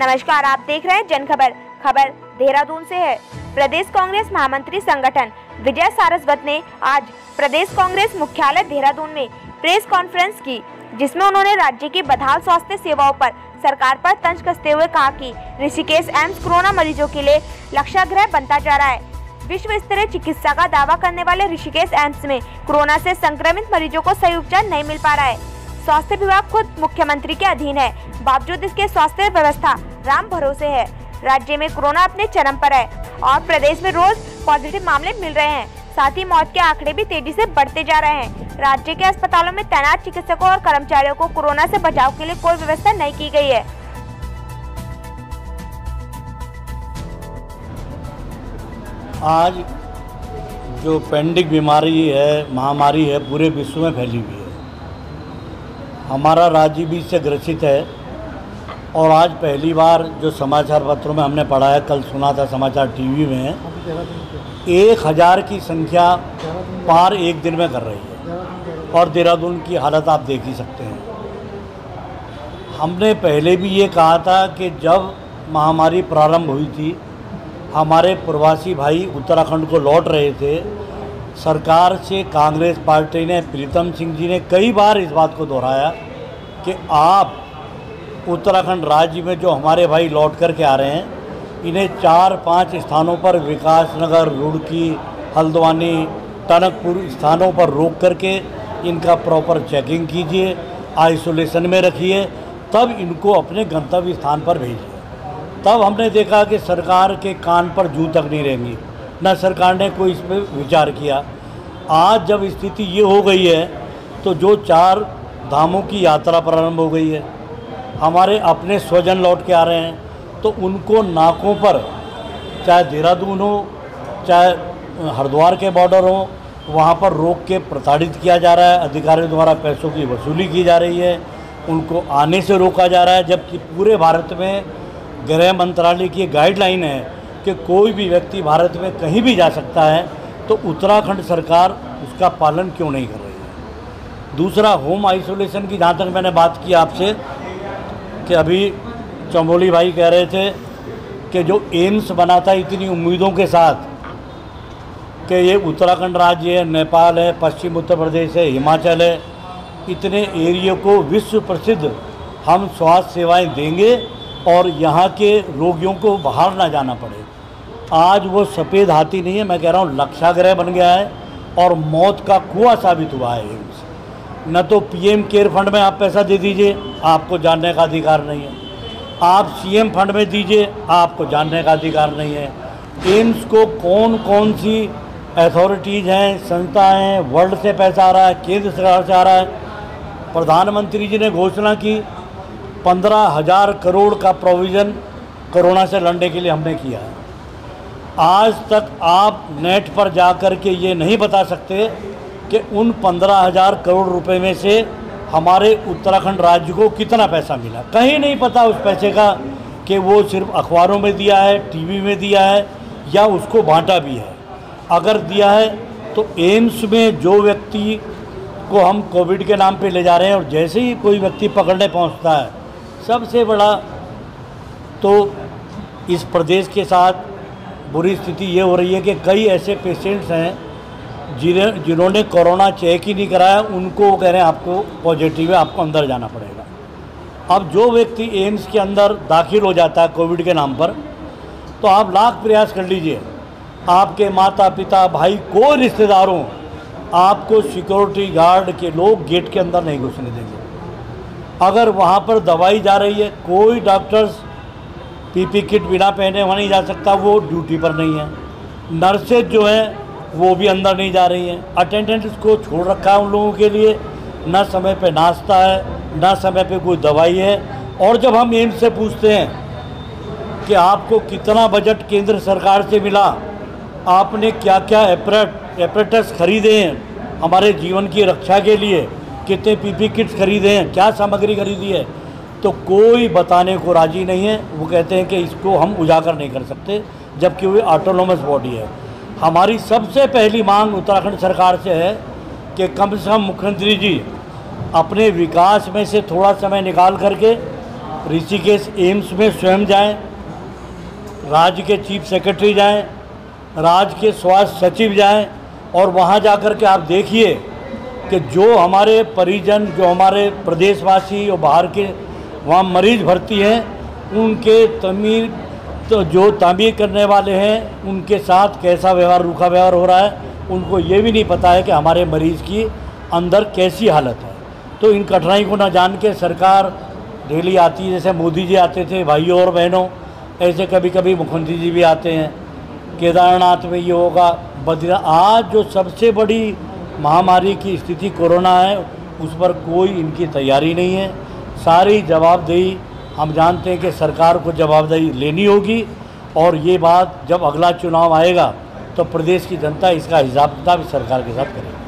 नमस्कार, आप देख रहे हैं जनखबर। खबर देहरादून से है। प्रदेश कांग्रेस महामंत्री संगठन विजय सारस्वत ने आज प्रदेश कांग्रेस मुख्यालय देहरादून में प्रेस कॉन्फ्रेंस की, जिसमें उन्होंने राज्य की बदहाल स्वास्थ्य सेवाओं पर सरकार पर तंज कसते हुए कहा कि ऋषिकेश एम्स कोरोना मरीजों के लिए लक्षागृह बनता जा रहा है। विश्व स्तरीय चिकित्सा का दावा करने वाले ऋषिकेश एम्स में कोरोना से संक्रमित मरीजों को सही उपचार नहीं मिल पा रहा है। स्वास्थ्य विभाग खुद मुख्यमंत्री के अधीन है, बावजूद इसके स्वास्थ्य व्यवस्था राम भरोसे है। राज्य में कोरोना अपने चरम पर है और प्रदेश में रोज पॉजिटिव मामले मिल रहे हैं। साथ ही मौत के आंकड़े भी तेजी से बढ़ते जा रहे हैं। राज्य के अस्पतालों में तैनात चिकित्सकों और कर्मचारियों को कोरोना से बचाव के लिए कोई व्यवस्था नहीं की गई है। आज जो पेंडेमिक बीमारी है, महामारी है, पूरे विश्व में फैली हुई है। हमारा राज्य भी इससे ग्रसित है और आज पहली बार जो समाचार पत्रों में हमने पढ़ा है, कल सुना था समाचार टीवी में, 1000 की संख्या पार एक दिन में कर रही है और देहरादून की हालत आप देख ही सकते हैं। हमने पहले भी ये कहा था कि जब महामारी प्रारंभ हुई थी, हमारे प्रवासी भाई उत्तराखंड को लौट रहे थे, सरकार से कांग्रेस पार्टी ने, प्रीतम सिंह जी ने कई बार इस बात को दोहराया कि आप उत्तराखंड राज्य में जो हमारे भाई लौट कर के आ रहे हैं, इन्हें 4-5 स्थानों पर, विकासनगर, रुड़की, हल्द्वानी, टनकपुर स्थानों पर रोक करके इनका प्रॉपर चेकिंग कीजिए, आइसोलेशन में रखिए, तब इनको अपने गंतव्य स्थान पर भेजिए। तब हमने देखा कि सरकार के कान पर जूं तक नहीं रहेंगी, न सरकार ने कोई इस पर विचार किया। आज जब स्थिति ये हो गई है तो जो 4 धामों की यात्रा प्रारंभ हो गई है, हमारे अपने स्वजन लौट के आ रहे हैं, तो उनको नाकों पर, चाहे देहरादून हो, चाहे हरिद्वार के बॉर्डर हो, वहाँ पर रोक के प्रताड़ित किया जा रहा है। अधिकारियों द्वारा पैसों की वसूली की जा रही है, उनको आने से रोका जा रहा है। जबकि पूरे भारत में गृह मंत्रालय की गाइडलाइन है कि कोई भी व्यक्ति भारत में कहीं भी जा सकता है, तो उत्तराखंड सरकार उसका पालन क्यों नहीं कर रही है। दूसरा, होम आइसोलेशन की जहाँ तक मैंने बात की आपसे, कि अभी चमोली भाई कह रहे थे कि जो एम्स बना था इतनी उम्मीदों के साथ कि ये उत्तराखंड राज्य है, नेपाल है, पश्चिम उत्तर प्रदेश है, हिमाचल है, इतने एरिया को विश्व प्रसिद्ध हम स्वास्थ्य सेवाएं देंगे और यहाँ के रोगियों को बाहर ना जाना पड़े। आज वो सफ़ेद हाथी नहीं है, मैं कह रहा हूँ लक्षागृह बन गया है और मौत का कुआं साबित हुआ है एम्स। न तो पीएम केयर फंड में आप पैसा दे दीजिए, आपको जानने का अधिकार नहीं है। आप सीएम फंड में दीजिए, आपको जानने का अधिकार नहीं है। एम्स को कौन कौन सी अथॉरिटीज़ हैं, संस्थाएं हैं, वर्ल्ड से पैसा आ रहा है, केंद्र सरकार से आ रहा है। प्रधानमंत्री जी ने घोषणा की 15,000 करोड़ का प्रोविज़न कोरोना से लड़ने के लिए हमने किया है। आज तक आप नेट पर जा कर के ये नहीं बता सकते कि उन 15,000 करोड़ रुपए में से हमारे उत्तराखंड राज्य को कितना पैसा मिला। कहीं नहीं पता उस पैसे का कि वो सिर्फ अखबारों में दिया है, टीवी में दिया है या उसको बांटा भी है। अगर दिया है तो एम्स में जो व्यक्ति को हम कोविड के नाम पे ले जा रहे हैं और जैसे ही कोई व्यक्ति पकड़ने पहुंचता है, सबसे बड़ा तो इस प्रदेश के साथ बुरी स्थिति ये हो रही है कि कई ऐसे पेशेंट्स हैं जिन्होंने कोरोना चेक ही नहीं कराया, उनको वो कह रहे हैं आपको पॉजिटिव है, आपको अंदर जाना पड़ेगा। अब जो व्यक्ति एम्स के अंदर दाखिल हो जाता है कोविड के नाम पर, तो आप लाख प्रयास कर लीजिए, आपके माता पिता, भाई, कोई रिश्तेदार हो, आपको सिक्योरिटी गार्ड के लोग गेट के अंदर नहीं घुसने देंगे। अगर वहाँ पर दवाई जा रही है, कोई डॉक्टर्स पीपी किट बिना पहने वहाँ नहीं जा सकता, वो ड्यूटी पर नहीं है। नर्सेज जो हैं वो भी अंदर नहीं जा रही हैं। अटेंडेंट्स को छोड़ रखा है उन लोगों के लिए, न समय पे नाश्ता है, न समय पे कोई दवाई है। और जब हम एम्स से पूछते हैं कि आपको कितना बजट केंद्र सरकार से मिला, आपने क्या क्या एपरेटस खरीदे हैं हमारे जीवन की रक्षा के लिए, कितने पीपी किट्स खरीदे हैं, क्या सामग्री खरीदी है, तो कोई बताने को राजी नहीं है। वो कहते हैं कि इसको हम उजागर नहीं कर सकते, जबकि वो ऑटोनोमस बॉडी है। हमारी सबसे पहली मांग उत्तराखंड सरकार से है कि कम से कम मुख्यमंत्री जी अपने विकास में से थोड़ा समय निकाल करके ऋषिकेश एम्स में स्वयं जाएं, राज्य के चीफ सेक्रेटरी जाएं, राज्य के स्वास्थ्य सचिव जाएं और वहां जाकर के आप देखिए कि जो हमारे परिजन, जो हमारे प्रदेशवासी और बाहर के वहाँ मरीज भर्ती हैं, उनके जो तामीर करने वाले हैं उनके साथ कैसा व्यवहार, रूखा व्यवहार हो रहा है, उनको ये भी नहीं पता है कि हमारे मरीज़ की अंदर कैसी हालत है। तो इन कठिनाई को ना जान के सरकार डेली आती है, जैसे मोदी जी आते थे भाइयों और बहनों, ऐसे कभी कभी मुख्यमंत्री जी भी आते हैं। केदारनाथ में ये होगा, बद्रीनाथ। आज जो सबसे बड़ी महामारी की स्थिति कोरोना है, उस पर कोई इनकी तैयारी नहीं है। सारी जवाबदेही हम जानते हैं कि सरकार को जवाबदेही लेनी होगी और ये बात जब अगला चुनाव आएगा तो प्रदेश की जनता इसका हिसाब किताब सरकार के साथ करेगी।